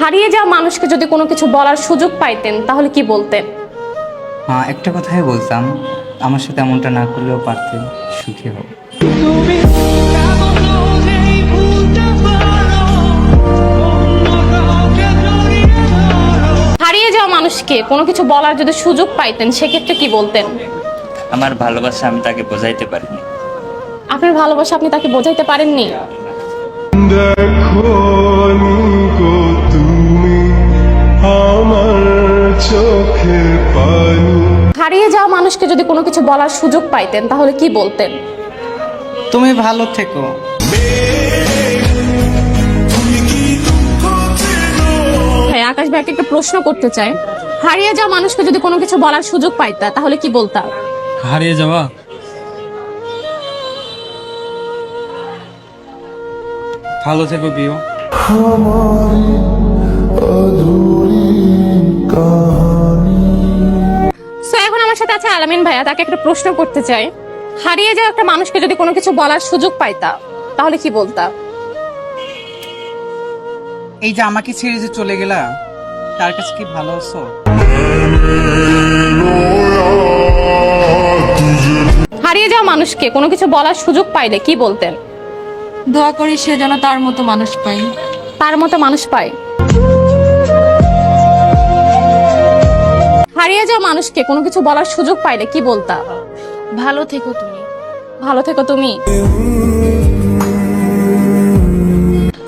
হারিয়ে যাওয়া মানুষকে যদি কোনো কিছু বলার সুযোগ পাইতেন তাহলে কি বলতেন? একটা কথাই বলতাম, আমার সাথে এমনটা না করলেও পারতেন, সুখী হও। হারিয়ে যাওয়া মানুষকে কোনো কিছু বলার যদি সুযোগ পাইতেন সেক্ষেত্রে কি বলতেন? আমার ভালোবাসা আমি তাকে বোঝাইতে পারিনি। আপনার ভালোবাসা আপনি তাকে বোঝাইতে পারেননি? দেখো গো তুমি আমার চোখের পানি। হারিয়ে যাওয়া মানুষকে যদি কোনো কিছু বলার সুযোগ পাইতেন তাহলে কি বলতেন? তুমি ভালো থেকো। হ্যাঁ, আকাশ ভাইকে একটা প্রশ্ন করতে চাই। হারিয়ে যাওয়া মানুষকে যদি কোনো কিছু বলার সুযোগ পাইতা তাহলে কি বলতা? হারিয়ে যাওয়া ভালো থেকো প্রিয়। সো এখন আমার সাথে আছে আলামিন ভাইয়া, তাকে একটা প্রশ্ন করতে চাই। হারিয়ে যাওয়া একটা মানুষকে যদি কোনো কিছু বলার সুযোগ পাইতা তাহলে কি বলতা? এই যে আমাকে ছেড়ে যে চলে গেলা, তার কাছে কি ভালো আছো? হারিয়ে যাওয়া মানুষকে কোনো কিছু বলার সুযোগ পাইলে কি বলতেন? দোয়া করি সে যেন তার মতো মানুষ পায়। তার মতো মানুষ পায়। হারিয়ে যাওয়া মানুষকে কোনো কিছু বলার সুযোগ পাইলে কি বলতা? ভালো থেকো তুমি। ভালো থেকো তুমি।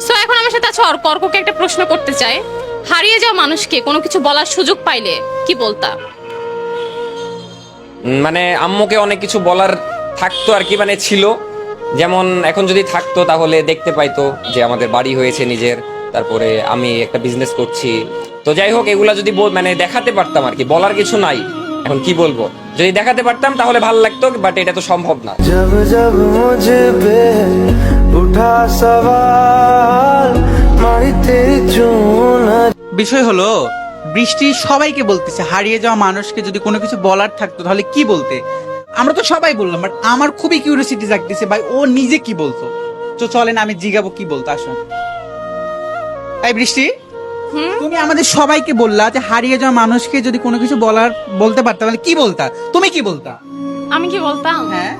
সো এখন আমার সাথে আছে অর্ক। অর্ককে একটা প্রশ্ন করতে চাই। হারিয়ে যাওয়া মানুষকে কোনো কিছু বলার সুযোগ পাইলে কি বলতা? মানে আম্মুকে অনেক কিছু বলার থাকতো আর কি, মানে ছিল। যেমন এখন যদি থাকতো তাহলে দেখতে পাইতো যে আমাদের বাড়ি হয়েছে নিজের, তারপরে আমি একটা বিজনেস করছি। তো যাই হোক, এগুলা যদি মানে দেখাতে পারতাম আর কি, বলার কিছু নাই। এখন কি বলবো, যদি দেখাতে পারতাম তাহলে ভালো লাগতো, বাট এটা তো সম্ভব না। जब जब मुझे पे उठा सवाल मारी तेरी चून। বিষয় হলো, বৃষ্টি সবাইকে বলতেছে হারিয়ে যাওয়া মানুষকে যদি কোনো কিছু বলার থাকতো তাহলে কি বলতে। আমরা তো সবাই বললাম, বাট আমার খুবই কিউরিওসিটি জাগতেছে ভাই, ও নিজে কি বলতো। তো চলেন আমি জিগাবো কি বলতো। আসুন এই বৃষ্টি, তুমি আমাদের সবাইকে বললা যে হারিয়ে যাওয়া মানুষকে যদি কোনো কিছু বলতে পারতা তাহলে কি বলতা, তুমি কি বলতা? আমি কি বলতাম? হ্যাঁ,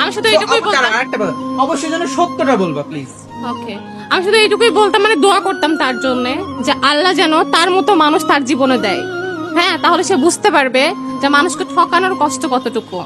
আমি শুধু এইটুকুই বলতাম। আরেকটা বলো। অবশ্যই যেন সত্যটা বলবা প্লিজ। ওকে, আমি শুধু এইটুকুই বলতাম, মানে দোয়া করতাম তার জন্য যে আল্লাহ যেন তার মতো মানুষ তার জীবনে দেয়। হ্যাঁ, তাহলে সে বুঝতে পারবে যে মানুষকে ঠকানোর কষ্ট কতটুকু।